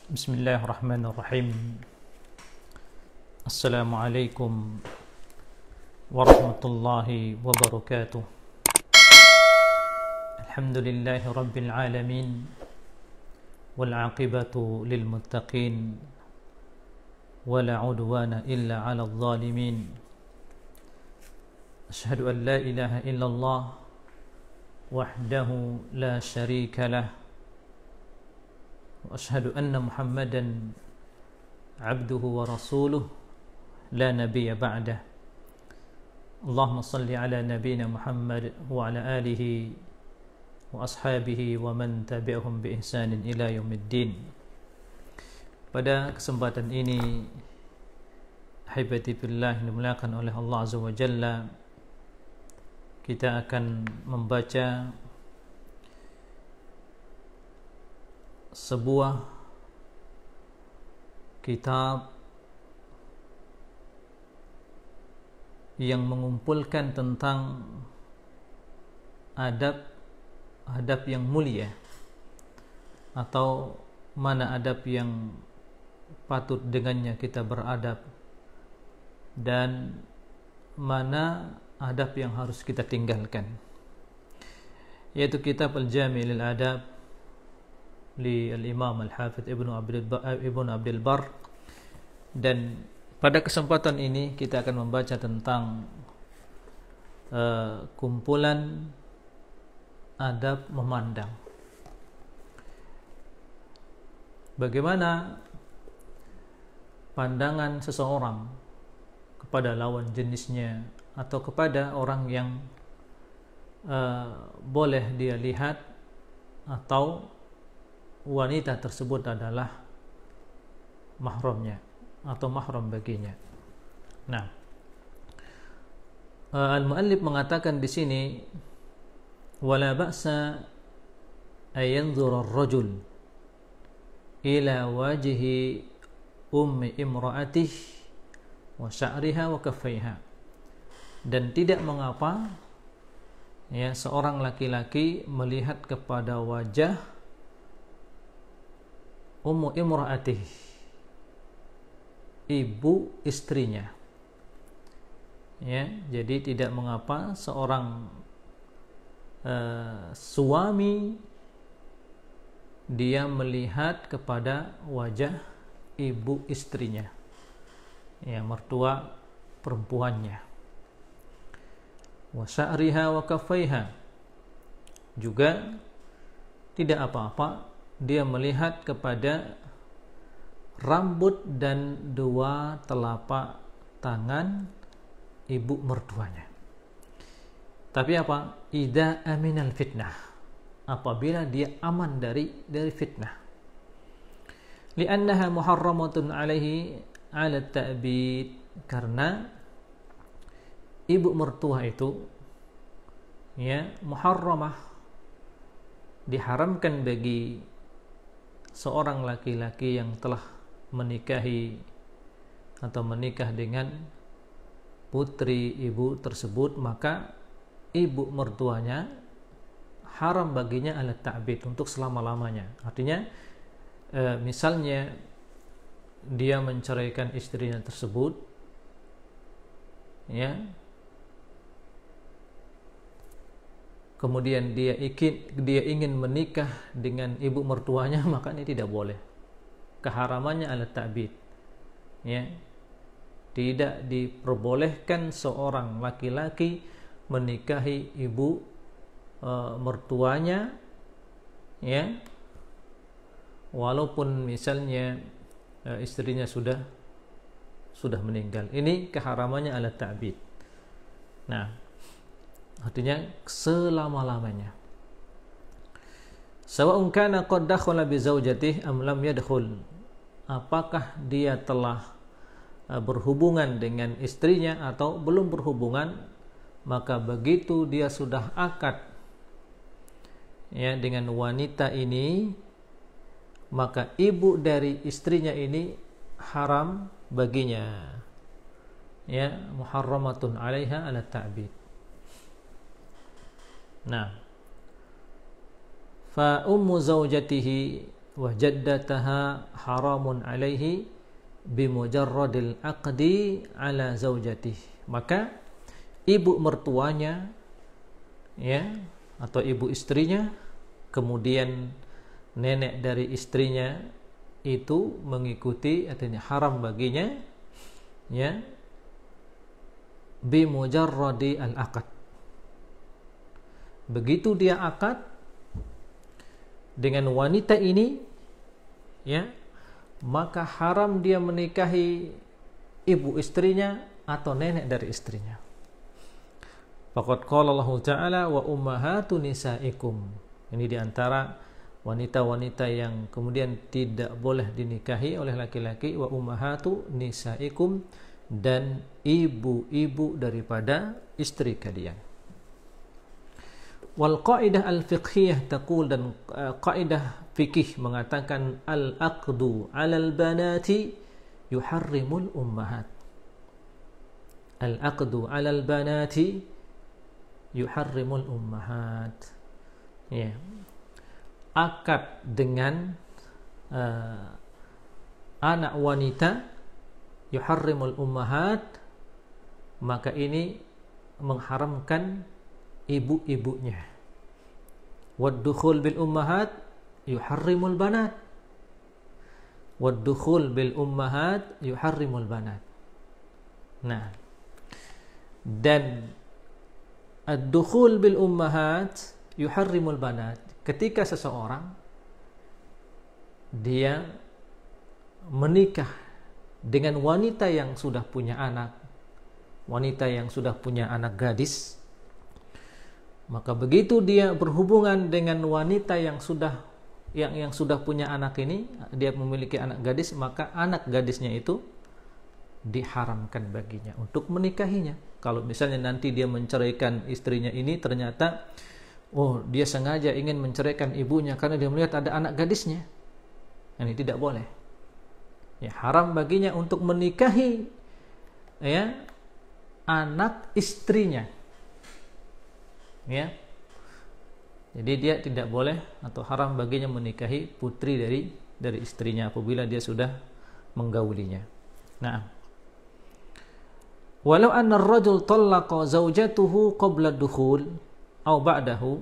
Bismillahirrahmanirrahim. Assalamualaikum warahmatullahi wabarakatuh. Alhamdulillahi rabbil alamin. Wal aqibatu lil muttaqin. Wala udwana illa 'alal zalimin. Asyhadu an la ilaha illallah wahdahu la syarika lah. وأشهد أن محمدا عبده ورسوله لا نبي بعده اللهم صل على نبينا محمد وعلى آله وأصحابه ومن تبعهم بإحسان إلى يوم الدين. Pada kesempatan ini, ahibati fillah yang dimuliakan oleh Allah Azza wa Jalla, kita akan membaca sebuah kitab yang mengumpulkan tentang adab yang mulia, atau mana adab yang patut dengannya kita beradab dan mana adab yang harus kita tinggalkan, yaitu kitab Al-Jami' lil Adab li al-Imam Al-Hafidh Ibnu Abdul Barr. Dan pada kesempatan ini kita akan membaca tentang kumpulan adab memandang. Bagaimana pandangan seseorang kepada lawan jenisnya atau kepada orang yang boleh dia lihat atau wanita tersebut adalah mahramnya atau mahram baginya. Nah, al-muallif mengatakan di sini, wala ba'sa ay yanzura ar-rajul ila wajhi ummi imra'atihi wa sya'riha wa kaffaiha. Dan tidak mengapa ya seorang laki-laki melihat kepada wajah ummu imra'atih, ibu istrinya. Ya, jadi tidak mengapa seorang suami dia melihat kepada wajah ibu istrinya, ya, mertua perempuannya. Wa sya'riha wa kaffaiha, juga tidak apa-apa dia melihat kepada rambut dan dua telapak tangan ibu mertuanya. Tapi apa? Idza aminal fitnah, apabila dia aman dari fitnah. Li'annaha muharramatun alaihi 'ala ta'bid, karena ibu mertua itu ya muharramah, diharamkan bagi seorang laki-laki yang telah menikahi atau menikah dengan putri ibu tersebut, maka ibu mertuanya haram baginya ala ta'bid, untuk selama-lamanya. Artinya misalnya dia menceraikan istrinya tersebut, ya, kemudian dia ingin menikah dengan ibu mertuanya, maka ini tidak boleh. Keharamannya ala ta'bid. Ya. Tidak diperbolehkan seorang laki-laki menikahi ibu mertuanya, ya, walaupun misalnya istrinya sudah meninggal. Ini keharamannya ala ta'bid. Nah, artinya selama-lamanya. Sawa'un kana qad dakhala bi zaujatihi am lam yadkhul, apakah dia telah berhubungan dengan istrinya atau belum berhubungan, maka begitu dia sudah akad ya dengan wanita ini, maka ibu dari istrinya ini haram baginya, ya, muharramatun 'alaiha 'ala ta'bid. Nah, fa ummu zaujatihi wa jaddataha haramun alaihi bimujarradil aqdi ala zaujatihi. Maka ibu mertuanya ya atau ibu istrinya, kemudian nenek dari istrinya itu mengikuti, artinya haram baginya ya bimujarradi al-aqd. Begitu dia akad dengan wanita ini ya, maka haram dia menikahi ibu istrinya atau nenek dari istrinya. Faqad qala Allah Ta'ala wa ummahatu nisaikum. Ini diantara wanita-wanita yang kemudian tidak boleh dinikahi oleh laki-laki, wa ummahatu nisaikum, dan ibu-ibu daripada istri kalian. Wal qaidah al-fiqhiyah taqul, dan kaidah fikih mengatakan al-aqdu 'alal banati yuharrimul ummahat. Al-aqdu 'alal banati yuharrimul ummahat. Ya. Akad dengan anak wanita yuharrimul ummahat, maka ini mengharamkan ibu-ibunya. Wad-dukhul bil ummahat yuharrimul banat. Wad-dukhul bil ummahat yuharrimul banat. Nah, dan ad-dukhul bil ummahat yuharrimul banat, ketika seseorang dia menikah dengan wanita yang sudah punya anak, wanita yang sudah punya anak gadis, maka begitu dia berhubungan dengan wanita yang sudah punya anak ini, dia memiliki anak gadis, maka anak gadisnya itu diharamkan baginya untuk menikahinya. Kalau misalnya nanti dia menceraikan istrinya ini, ternyata dia sengaja ingin menceraikan ibunya karena dia melihat ada anak gadisnya, ini tidak boleh. Ya, haram baginya untuk menikahi ya anak istrinya. Ya. Jadi dia tidak boleh atau haram baginya menikahi putri dari istrinya apabila dia sudah menggaulinya. Nah, walau anna ar-rajul talaqa zawjatuhu qabla ad-dukhul aw ba'dahu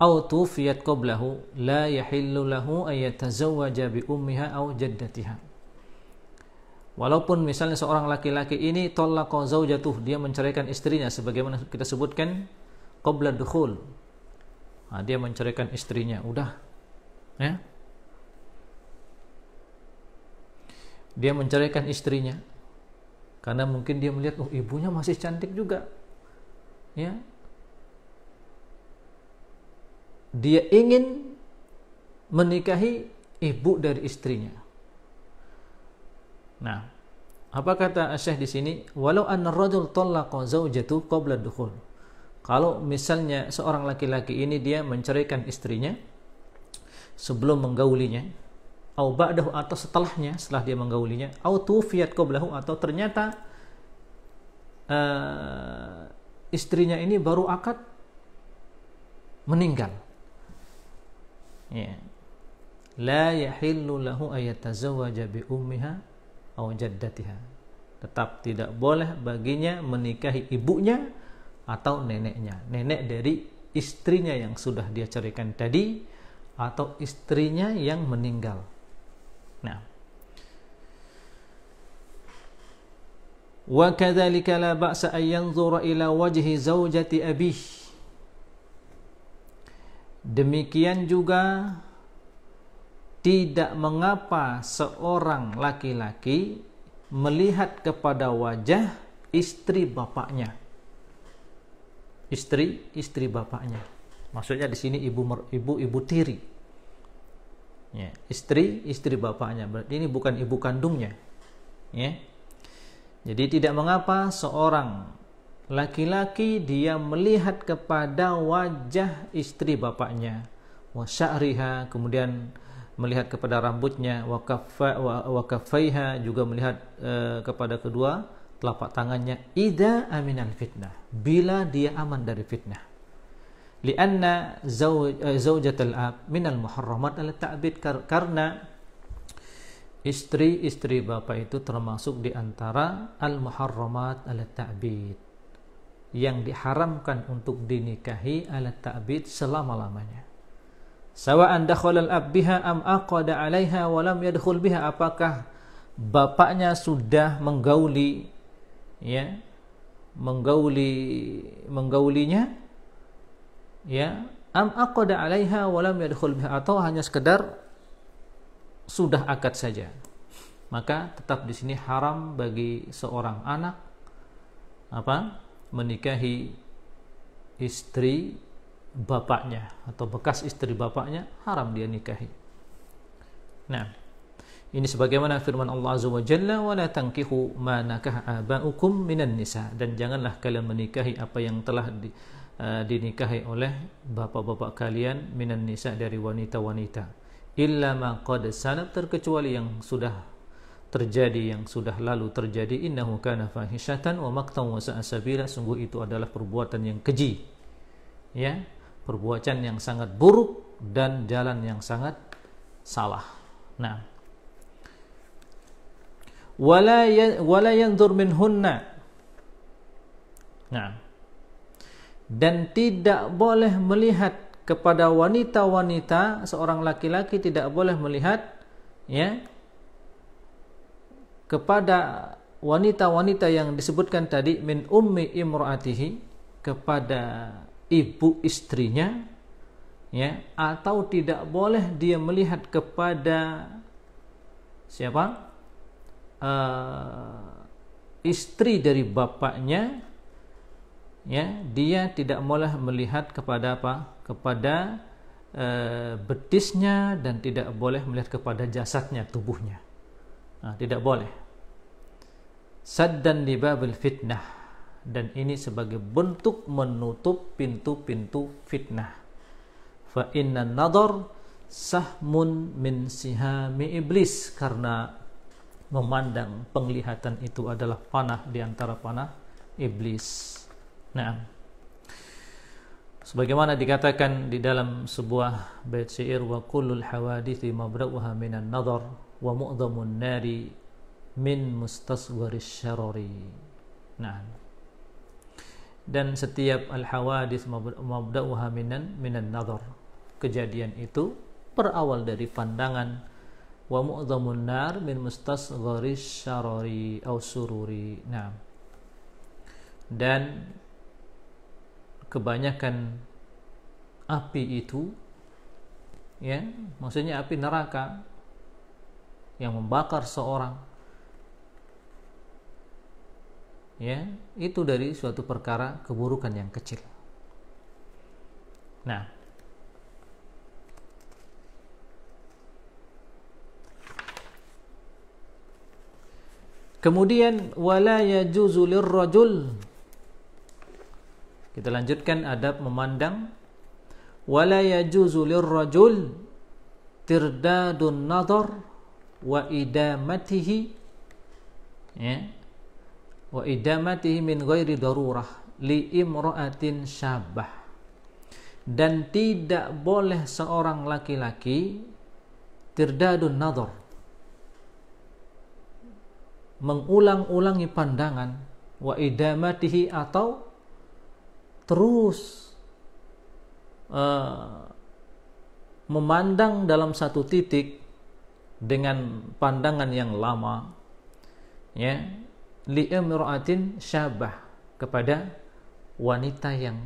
aw tufiyat qablahu la yahillu lahu ay yatazawwaja bi ummiha aw jaddatiha. Walaupun misalnya seorang laki-laki ini talaqa zawjatuh, dia menceraikan istrinya sebagaimana kita sebutkan qabla dukhul. Dia menceraikan istrinya, udah ya. Dia menceraikan istrinya karena mungkin dia melihat ibunya masih cantik juga. Ya. Dia ingin menikahi ibu dari istrinya. Nah, apa kata Syekh di sini? Walau anna ar-rajul talaqa zawjatuhu qabla dukhul. Kalau misalnya seorang laki-laki ini dia menceraikan istrinya sebelum menggaulinya, au ba'dahu, atau setelahnya, setelah dia menggaulinya, au tufiyat qablahu, atau ternyata istrinya ini baru akad meninggal. Ya. La yahillu lahu ayatazawwaja bi ummiha aw jaddatiha. Tetap tidak boleh baginya menikahi ibunya atau neneknya, nenek dari istrinya yang sudah dia ceraikan tadi atau istrinya yang meninggal. Nah, wa kadzalika la ba'sa an yanzura ila wajhi zaujati abih. Demikian juga tidak mengapa seorang laki-laki melihat kepada wajah istri bapaknya. Istri bapaknya. Maksudnya di sini ibu tiri. Ya, istri bapaknya. Berarti ini bukan ibu kandungnya. Ya. Jadi tidak mengapa seorang laki-laki dia melihat kepada wajah istri bapaknya, wa sya'riha, kemudian melihat kepada rambutnya, wa kaffaiha, juga melihat kepada kedua telapak tangannya, idza aminal fitnah, bila dia aman dari fitnah. lianna zaujatul ab minal muharramat ala ta'bid, karena istri-istri bapak itu termasuk di antara al-muharramat ala ta'bid, yang diharamkan untuk dinikahi ala ta'bid selama-lamanya. Sawa'an dakhala al-ab biha am aqada 'alaiha wa lam yadkhul biha, apakah bapaknya sudah menggaulinya, ya, am aqada 'alaiha wa lam yadkhul biha, atau hanya sekedar sudah akad saja. Maka tetap di sini haram bagi seorang anak menikahi istri bapaknya atau bekas istri bapaknya, haram dia nikahi. Nah, ini sebagaimana firman Allah Azza wa Jalla, wa la tankihu ma nakaha aba'ukum minan nisa, dan janganlah kalian menikahi apa yang telah dinikahi oleh bapak-bapak kalian, minan nisa, dari wanita-wanita, illa ma qad sanat, terkecuali yang sudah terjadi, yang sudah lalu terjadi. Innahu kana fahishatan wa maqtan wa sa'a sabila, sungguh itu adalah perbuatan yang keji, ya, perbuatan yang sangat buruk dan jalan yang sangat salah. Nah, wala yanzur minhunna, nah, dan tidak boleh melihat kepada wanita-wanita, seorang laki-laki tidak boleh melihat, ya, kepada wanita-wanita yang disebutkan tadi, min ummi imraatihi, kepada ibu istrinya, ya, atau tidak boleh dia melihat kepada siapa? Istri dari bapaknya, ya, dia tidak boleh melihat kepada apa? Kepada betisnya, dan tidak boleh melihat kepada jasadnya, tubuhnya. Nah, tidak boleh. Saddan li babil fitnah, dan ini sebagai bentuk menutup pintu-pintu fitnah. Fa inna nadhar sahmun min sihami iblis, karena memandang, penglihatan itu adalah panah di antara panah iblis. Nah, sebagaimana dikatakan di dalam sebuah bait syair, wa kullul hawadithi mabra'uha minan nadhar wa mu'dhamun nari min mustasgharis syarari. Nah, dan setiap al-hawadits mabda'uha minan nadhar, kejadian itu berawal dari pandangan, wa mu'dhamun nar min mustasgharis syarari au sururi. Nah, dan kebanyakan api itu, ya, maksudnya api neraka yang membakar seorang, ya, itu dari suatu perkara keburukan yang kecil. Nah, kemudian wala yajuzu lirrajul, kita lanjutkan adab memandang. Wala yajuzu lirrajul tirdadun nadhar wa idamatihi, ya, wa idamatihi min ghairi darurah li imra'atin syabah, dan tidak boleh seorang laki-laki tirdadun nadhar, mengulang-ulangi pandangan, wa idamatihi, atau terus memandang dalam satu titik dengan pandangan yang lama, ya, li imra'atin syabah, kepada wanita yang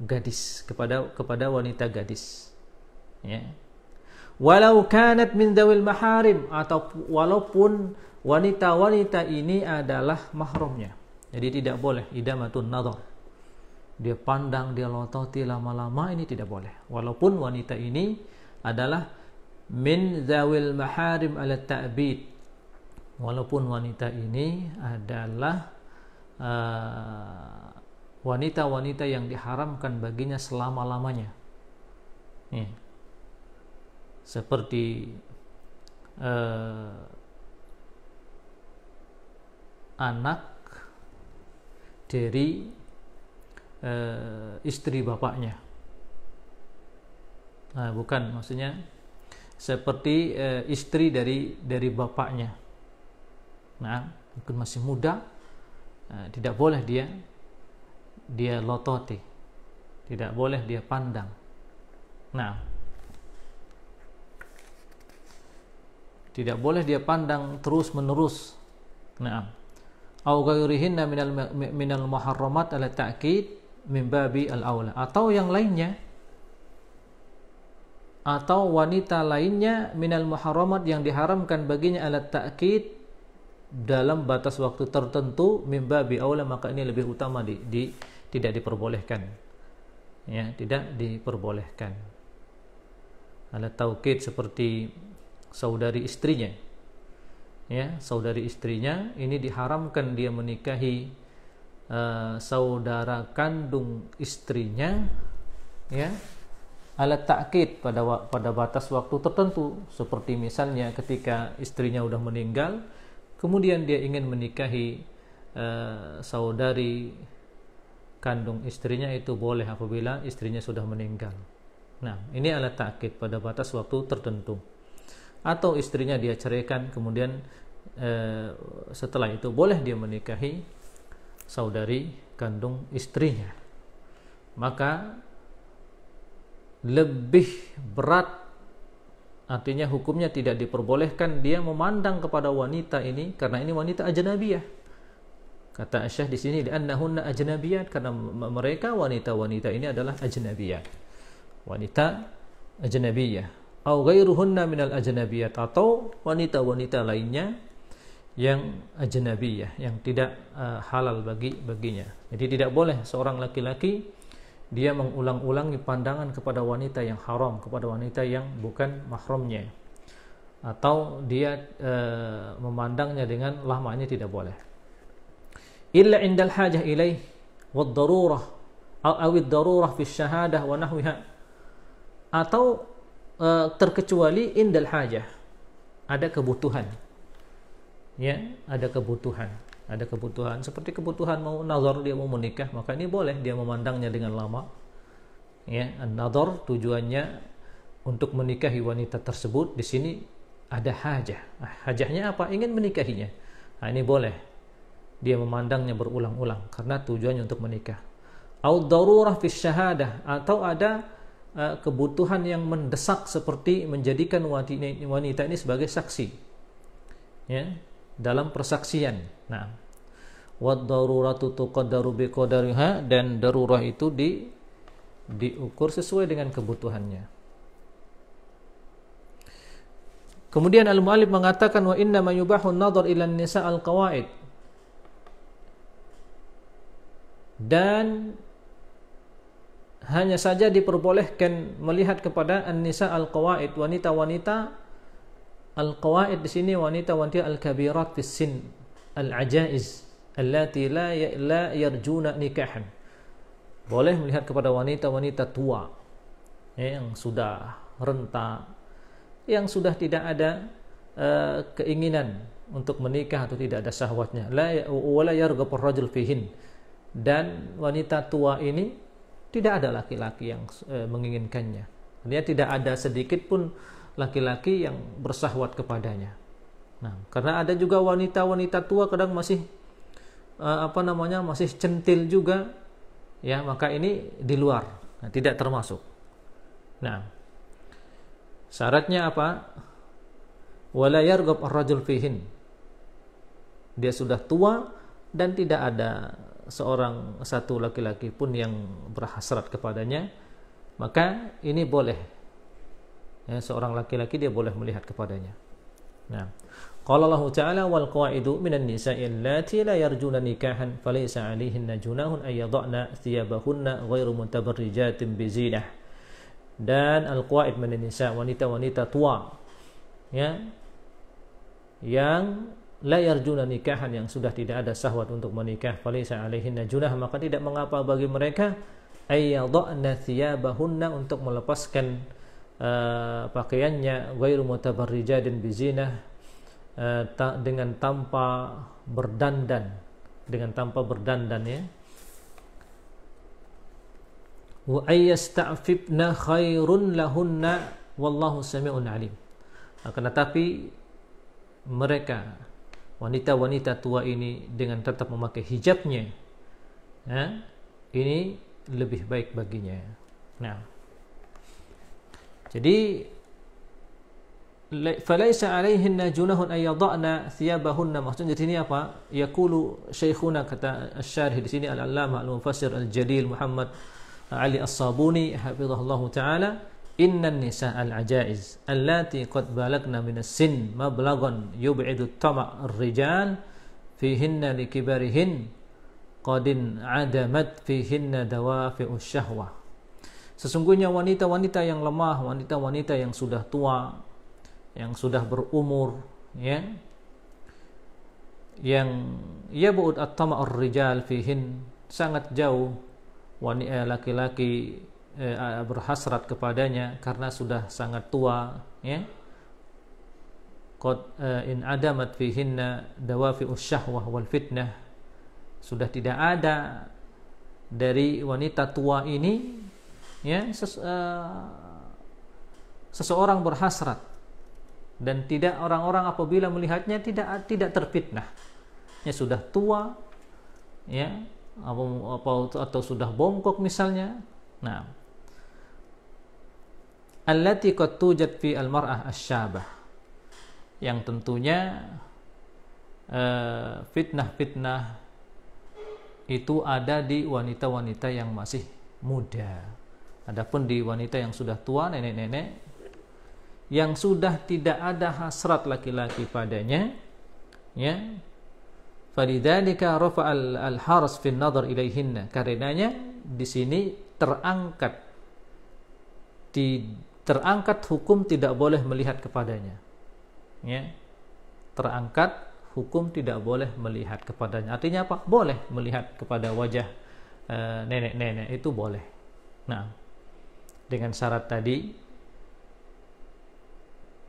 gadis, kepada wanita gadis, ya, walau kanat min dzawil maharim, atau walaupun wanita-wanita ini adalah mahramnya. Jadi tidak boleh idamatun nadhar, dia pandang, dia lototi lama-lama, ini tidak boleh, walaupun wanita ini adalah min dzawil maharim ala ta'bid, walaupun wanita ini adalah wanita-wanita yang diharamkan baginya selama-lamanya, ya. Seperti anak dari istri bapaknya, Bukan, maksudnya seperti istri dari bapaknya. Nah, mungkin masih muda, tidak boleh dia lototi, tidak boleh dia pandang. Nah, tidak boleh dia pandang terus menerus. Nah, au ghairihinna minal muharramat ala ta'kid min babi al-aula, atau yang lainnya, atau wanita lainnya minal muharramat yang diharamkan baginya ala ta'kid dalam batas waktu tertentu, min babi aula, maka ini lebih utama tidak diperbolehkan. Ya, tidak diperbolehkan. Ala taukid seperti saudari istrinya. Ya, saudari istrinya ini diharamkan dia menikahi saudara kandung istrinya, ya, ala ta'kid pada batas waktu tertentu, seperti misalnya ketika istrinya sudah meninggal, kemudian dia ingin menikahi saudari kandung istrinya, itu boleh apabila istrinya sudah meninggal. Nah, ini ala ta'kid pada batas waktu tertentu. Atau istrinya dia ceraikan, kemudian setelah itu boleh dia menikahi saudari kandung istrinya. Maka lebih berat, artinya hukumnya tidak diperbolehkan dia memandang kepada wanita ini, karena ini wanita ajnabiyah. Kata Syekh di sini, li'annahunna ajnabiyat, karena mereka wanita-wanita ini adalah ajnabiyah, wanita ajnabiyah. Au ghairuhunna minal ajnabiyat, atau wanita-wanita lainnya yang ajnabiyah, yang tidak halal baginya. Jadi tidak boleh seorang laki-laki dia mengulang-ulangi pandangan kepada wanita yang haram, kepada wanita yang bukan mahramnya, atau dia memandangnya dengan lamanya, tidak boleh. Illa indal hajah ilaih wad darurah awid darurah fi syahadah wa nahwiha, atau terkecuali indal hajah, ada kebutuhan. Ya, ada kebutuhan seperti kebutuhan mau nazar, dia mau menikah, maka ini boleh dia memandangnya dengan lama. Ya, an-nazar tujuannya untuk menikahi wanita tersebut. Di sini ada hajah. Hajahnya apa? Ingin menikahinya. Nah, ini boleh dia memandangnya berulang-ulang karena tujuannya untuk menikah. Au darurah fi syahadah, atau ada kebutuhan yang mendesak seperti menjadikan wanita ini sebagai saksi. Ya, dalam persaksian. Nah, wad daruratu tuqaddaru biqadariha, dan darurah itu diukur sesuai dengan kebutuhannya. Kemudian al-mu'allif mengatakan, wa inna ma yubahu an-nadhar ila an-nisa al-qawaid, dan hanya saja diperbolehkan melihat kepada an-nisa al-qawaid, wanita-wanita al-qawaid di sini wanita-wanita al-kabirat fis sin, al-ajaiz allati la yarjuna nikahan. Boleh melihat kepada wanita-wanita tua, yang sudah renta, yang sudah tidak ada keinginan untuk menikah atau tidak ada syahwatnya. La wala yarghab ar-rajul fihin, dan wanita tua ini tidak ada laki-laki yang menginginkannya. Artinya tidak ada sedikit pun laki-laki yang bersahwat kepadanya. Nah, karena ada juga wanita-wanita tua kadang masih masih centil juga, ya, maka ini di luar, nah, tidak termasuk. Nah, syaratnya apa? Wala yarghab ar-rajul fihin, dia sudah tua dan tidak ada satu laki-laki pun yang berhasrat kepadanya, maka ini boleh. Ya, seorang laki-laki dia boleh melihat kepadanya. Nah, qala Allah Ta'ala wal qawaidu minan nisa'i allati la yarjuna nikahan falaysa 'alaihinna junahun ay yad'na thiyabahunna ghairu mutabarrijatin bizinah. Dan al-qawaid minan nisa, wanita-wanita tua, ya, yang la yarjuna nikahan, yang sudah tidak ada syahwat untuk menikah, falaysa 'alaihinna junah, maka tidak mengapa bagi mereka ay yad'na thiyabahunna, untuk melepaskan pakaiannya, ghairu mutabarrijatin bizinah, dengan tanpa berdandan, ya. wa ayyasta'fifna khairun lahunna wallahu sami'un alim. Akan tetapi mereka wanita-wanita tua ini dengan tetap memakai hijabnya, ini lebih baik baginya. Nah, jadi falaisa alaihinna junahun ay yada'na thiyabahunna, maksudnya di sini apa? Yaqulu syekhuna, kata asy-syarih di sini al-allamah al-mufassir al-jalil Muhammad Ali As-Sabuni hafizahullahu taala, innan nisa al-ajaiz allati qad balagna min as-sin mablaghan yub'idu tama' ar-rijal fihinna likibarihin qadin adamat fihinna dawafi'us syahwah. Sesungguhnya wanita-wanita yang lemah, wanita-wanita yang sudah tua, yang sudah berumur, ya, yang yab'ud at-tama'ur rijal fihin, sangat jauh wanita laki-laki berhasrat kepadanya karena sudah sangat tua, ya. Qad in adamat fihinna dawafi'us syahwah wal fitnah, sudah tidak ada dari wanita tua ini, ya, seseorang berhasrat, dan tidak, orang-orang apabila melihatnya tidak terfitnah. Ya, sudah tua, ya, atau sudah bongkok misalnya. Nah, allati qad tujad fi al-mar'ah asy-syabah, yang tentunya fitnah-fitnah itu ada di wanita-wanita yang masih muda. Adapun di wanita yang sudah tua, nenek-nenek, yang sudah tidak ada hasrat laki-laki padanya, ya, falidzalika rafa'al al-haras fi an-nadhar ilaihinna, karenanya di sini terangkat hukum tidak boleh melihat kepadanya, ya, terangkat hukum tidak boleh melihat kepadanya. Artinya apa? Boleh melihat kepada wajah nenek-nenek, itu boleh. Nah, dengan syarat tadi,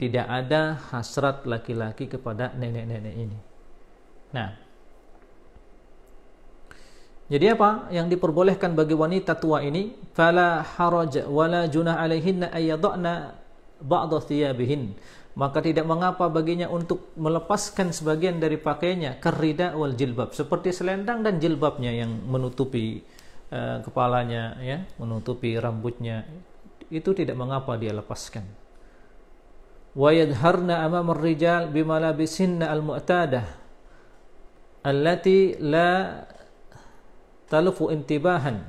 tidak ada hasrat laki-laki kepada nenek-nenek ini. Nah, jadi apa yang diperbolehkan bagi wanita tua ini? Fala haraj wala junah alaihinna ay yada'na ba'd thiyabihin, maka tidak mengapa baginya untuk melepaskan sebagian dari pakaiannya, karida wal jilbab, seperti selendang dan jilbabnya yang menutupi kepalanya, ya, menutupi rambutnya, itu tidak mengapa dia lepaskan. Wa yadharna amama ar-rijal bimalabisinna al-mu'tadah allati la talufu intibahan,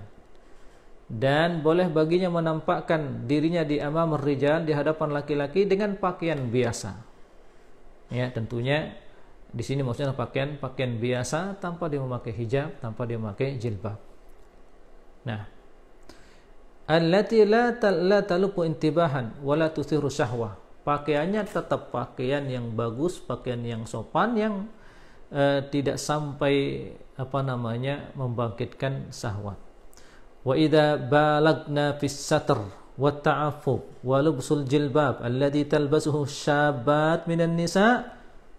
dan boleh baginya menampakkan dirinya di amam ar-rijal, di hadapan laki-laki, dengan pakaian biasa. Ya, tentunya di sini maksudnya pakaian biasa, tanpa dia memakai hijab, tanpa dia memakai jilbab. Nah, allati la talufu intibahan wala tuthiru syahwah, pakaiannya tetap pakaian yang bagus, pakaian yang sopan, yang tidak sampai membangkitkan syahwat. Wa idza balagna fis satr wa ta'affuf wa lubsul jilbab alladhi talbasuhu syabbat minan nisa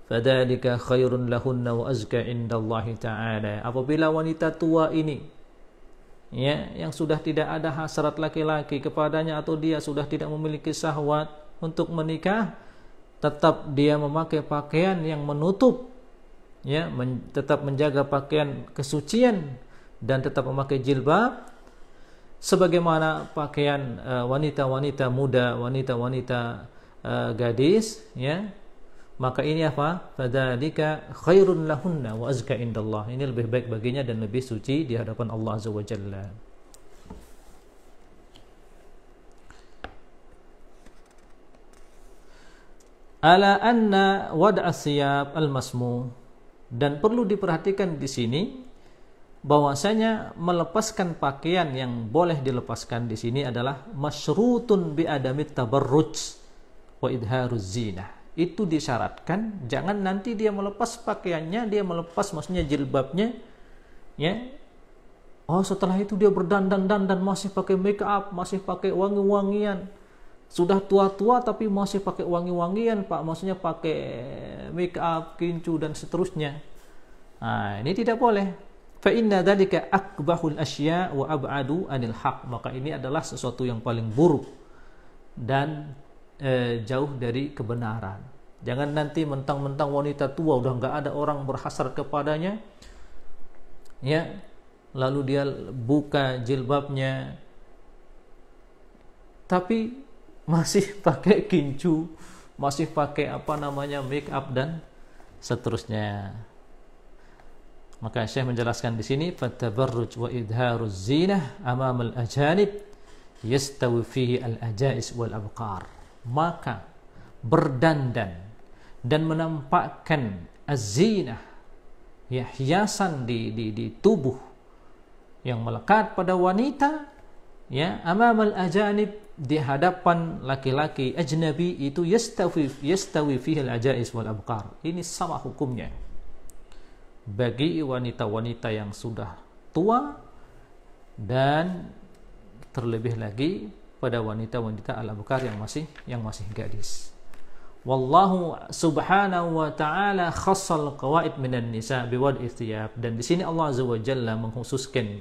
fadzalika khairun lahunna wa azka indallahi ta'ala. Apabila wanita tua ini, ya, yang sudah tidak ada hasrat laki-laki kepadanya, atau dia sudah tidak memiliki syahwat untuk menikah, tetap dia memakai pakaian yang menutup, ya, tetap menjaga pakaian kesucian, dan tetap memakai jilbab sebagaimana pakaian wanita-wanita muda, wanita-wanita gadis, ya, maka ini apa? Fadzalika khairun lahunna wa azka indallah, ini lebih baik baginya dan lebih suci di hadapan Allah Azza wa Jalla. Ala anna wad'a siyab al-masmu, dan perlu diperhatikan di sini bahwasanya melepaskan pakaian yang boleh dilepaskan di sini adalah masyrutun bi adamit tabarruj wa idharuz zinah. Itu disyaratkan, jangan nanti dia melepas pakaiannya, dia melepas maksudnya jilbabnya, ya, oh setelah itu dia berdandan-dandan, masih pakai make up, masih pakai wangi-wangian, sudah tua-tua tapi masih pakai wangi-wangian, Pak, maksudnya pakai make up, kincu dan seterusnya. Nah, ini tidak boleh. fa inna dzalika akbahul asya' wa ab'adu anil haq. Maka ini adalah sesuatu yang paling buruk dan jauh dari kebenaran. Jangan nanti mentang-mentang wanita tua udah nggak ada orang berhasrat kepadanya, ya, lalu dia buka jilbabnya tapi masih pakai kincu, masih pakai make up dan seterusnya. Maka Syekh menjelaskan di sini, fatabarruj wa idharuz zinah amam al-ajanib yastawi fihi al-ajais wal abqar. Maka berdandan dan menampakkan az-zinah, ya, hiasan di tubuh yang melekat pada wanita, ya, amam al-ajanib, di hadapan laki-laki ajnabi itu yastawi fihi al-ajais wal abqar. Ini sama hukumnya bagi wanita-wanita yang sudah tua dan terlebih lagi pada wanita-wanita al-abkar yang masih gadis. Wallahu subhanahu wa ta'ala khassal qawaid minan nisa biwad'i thiyab. Dan di sini Allah azza wa jalla mengkhususkan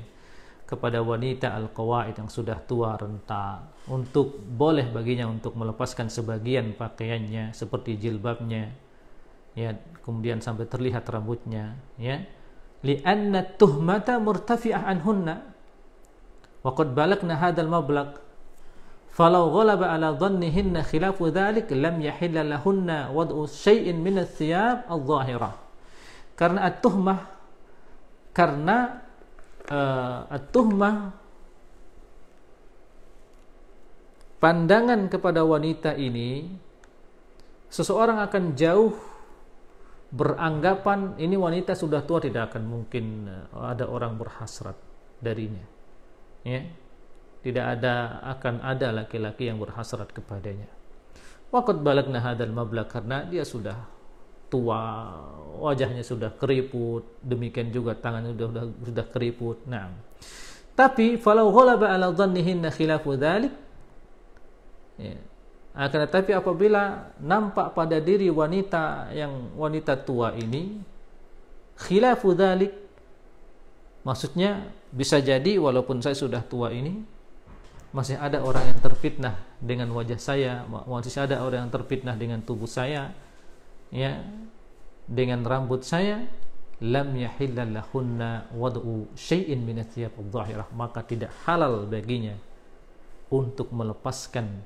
kepada wanita al-qawaid yang sudah tua renta untuk boleh baginya untuk melepaskan sebagian pakaiannya seperti jilbabnya, ya, kemudian sampai terlihat rambutnya, ya, li'anna tuhmata murtafi'ah anhunna wa qad balagna hadzal mablagh falau ghalaba ala dhannihinna khilafu dzalik lam yahilla lahunna wad'u syai'in min ath-thiyab adh-dhahirah. Karena at-tuhmah pandangan kepada wanita ini, seseorang akan jauh beranggapan ini wanita sudah tua, tidak akan mungkin ada orang berhasrat darinya, ya, tidak akan ada laki-laki yang berhasrat kepadanya. Waqad balagna hadzal mablagh, karena dia sudah tua, wajahnya sudah keriput, demikian juga tangannya sudah keriput. Nah, tapi falau ghalaba ala dhannihinna khilafu dzalik, ya, akan tetapi apabila nampak pada diri wanita tua ini khilafu dzalik, maksudnya bisa jadi walaupun saya sudah tua ini masih ada orang yang terfitnah dengan wajah saya, masih ada orang yang terfitnah dengan tubuh saya, ya, dengan rambut saya, lam yahilla lahunna wad'u syai'in min ath-thiyab adh-dhahirah, maka tidak halal baginya untuk melepaskan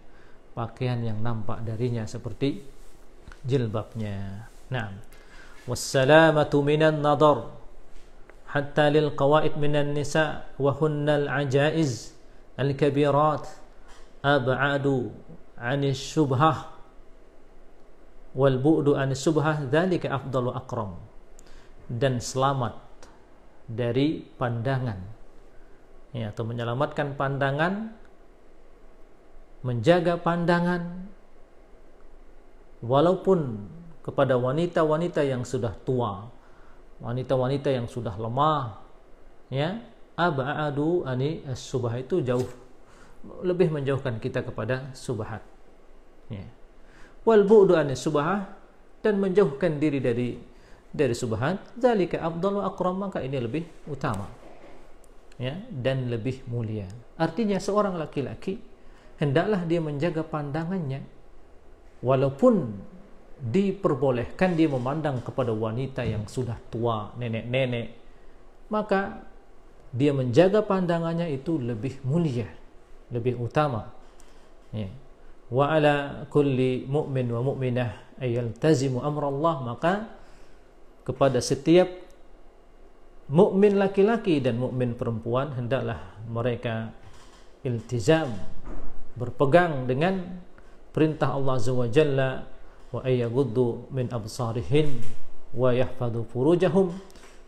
pakaian yang nampak darinya seperti jilbabnya. Naam. Wassalamatu minan nadar hatta lil qawaid minan nisa wa hunnal ajaiz al-kabirat ab'adu 'anis syubhah wal bu'du 'anis syubhah dzalika afdalu akram. Dan selamat dari pandangan, ya, atau menyelamatkan pandangan, menjaga pandangan walaupun kepada wanita-wanita yang sudah tua, wanita-wanita yang sudah lemah, ya, ab'adu ani as-subah, itu jauh lebih menjauhkan kita kepada subhat, ya. Wal bu'du ani subah, dan menjauhkan diri dari subhat, zalika afdalu akram, maka ini lebih utama, ya, dan lebih mulia. Artinya seorang laki-laki hendaklah dia menjaga pandangannya walaupun diperbolehkan dia memandang kepada wanita yang sudah tua, nenek-nenek, maka dia menjaga pandangannya itu lebih mulia, lebih utama, ya. Wa ala kulli mu'min wa mu'minah ayaltazimu amrallah, maka kepada setiap mukmin laki-laki dan mukmin perempuan hendaklah mereka iltizam, berpegang dengan perintah Allah Azza wa Jalla, wa ayaghuddu min absarihin wa yahfadhu furujahum,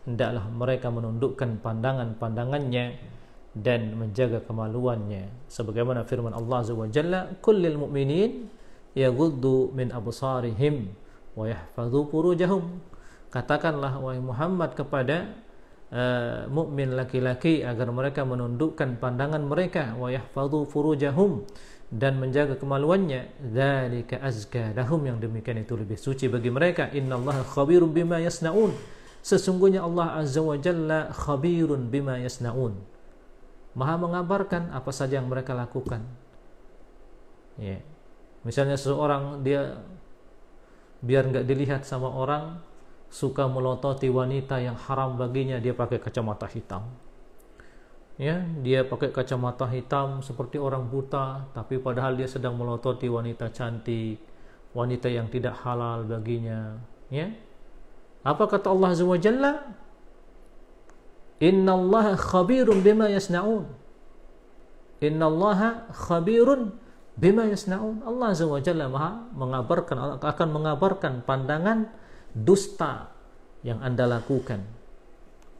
hendaklah mereka menundukkan pandangan-pandangannya dan menjaga kemaluannya, sebagaimana firman Allah Azza wa Jalla, kullil mu'minin yaghuddu min absarihim wa yahfadhu furujahum. Katakanlah wahai Muhammad kepada mukmin laki-laki agar mereka menundukkan pandangan mereka, wa yahfadhu furujahum, dan menjaga kemaluannya, dzalika azka lahum, yang demikian itu lebih suci bagi mereka, innallaha khabirum bima yasnaun, Sesungguhnya Allah Azza wa Jalla khabirun bima yasnaun. Maha mengabarkan apa saja yang mereka lakukan. Ya. Misalnya seseorang dia biar nggak dilihat sama orang suka melototi wanita yang haram baginya, dia pakai kacamata hitam. Ya, dia pakai kacamata hitam seperti orang buta, tapi padahal dia sedang melototi wanita cantik, wanita yang tidak halal baginya. Ya. Apa kata Allah Azza wa Jalla? Innallaha khabirun bima yasnaun. Innallaha khabirun bima yasnaun. Allah Azza wa Jalla Maha mengabarkan, akan mengabarkan pandangan dusta yang Anda lakukan.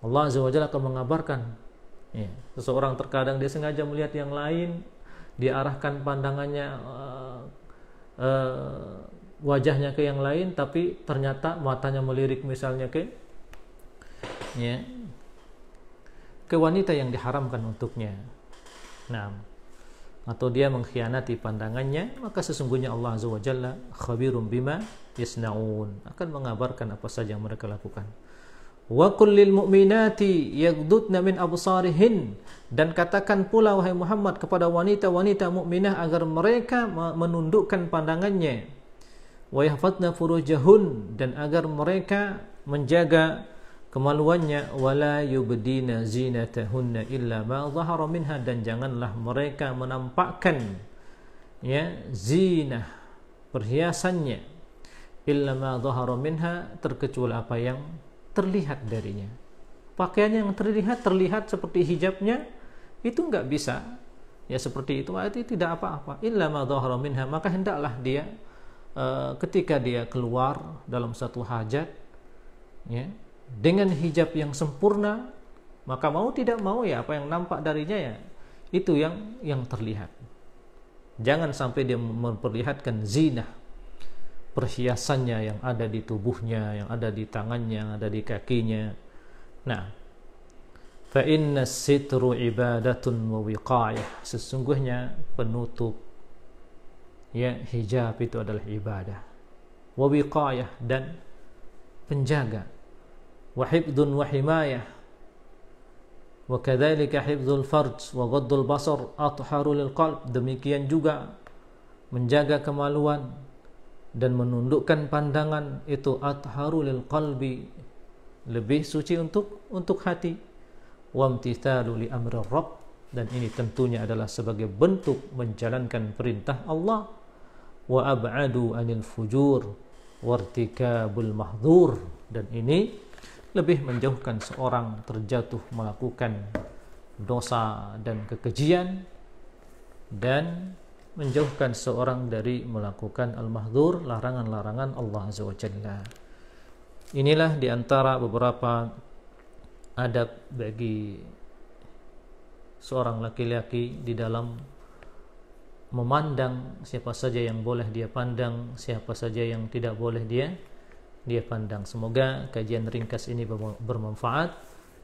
Allah Azza wa Jalla akan mengabarkan. Ya, seseorang terkadang dia sengaja melihat yang lain, dia arahkan pandangannya wajahnya ke yang lain, tapi ternyata matanya melirik misalnya ke wanita yang diharamkan untuknya. Nah, atau dia mengkhianati pandangannya, maka sesungguhnya Allah Azza wa Jalla khabirum bima yasnaun, akan mengabarkan apa saja yang mereka lakukan. Wa qul lil mu'minati yaghdudna min absarihin, dan katakan pula wahai Muhammad kepada wanita-wanita mukminah agar mereka menundukkan pandangannya. Wa yahfadna furujahun, dan agar mereka menjaga kemaluannya. Wala yubdina zinatahunna illa ma dhahara minha, dan janganlah mereka menampakkan zinah, perhiasannya, illa ma dhahara minha, terkecuali apa yang terlihat darinya. Pakaiannya yang terlihat seperti hijabnya itu enggak bisa seperti itu, itu tidak apa-apa. Illa ma dhahara minha, maka hendaklah dia ketika dia keluar dalam satu hajat dengan hijab yang sempurna, maka mau tidak mau apa yang nampak darinya itu yang terlihat. Jangan sampai dia memperlihatkan zinah, perhiasannya yang ada di tubuhnya, yang ada di tangannya, yang ada di kakinya. Nah, fa inna sitru ibadatun wa wiqayah, sesungguhnya penutup hijab itu adalah ibadah, wa wiqayah, dan penjaga, wa hifdun wa himayah, wa kadzalika hifdzul farj wa ghaddul basar atharu lil qalb, demikian juga menjaga kemaluan dan menundukkan pandangan itu atharu lil qalbi, lebih suci untuk hati. Wamtithalu li amri rabb, dan ini tentunya adalah sebagai bentuk menjalankan perintah Allah. Wa ab'adu anil fujur wartikabul mahdzur, dan ini lebih menjauhkan seorang terjatuh melakukan dosa dan kekejian, dan menjauhkan seorang dari melakukan al-mahdzur, larangan-larangan Allah Azza wa Jalla. Inilah diantara beberapa adab bagi seorang laki-laki di dalam memandang siapa saja yang boleh dia pandang, siapa saja yang tidak boleh dia pandang. Semoga kajian ringkas ini bermanfaat.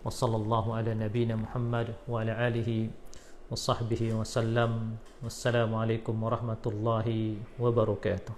Wassallallahu ala nabiyina Muhammad wa ala alihi wa sahbihi wa sallam. Wassalamualaikum warahmatullahi wabarakatuh.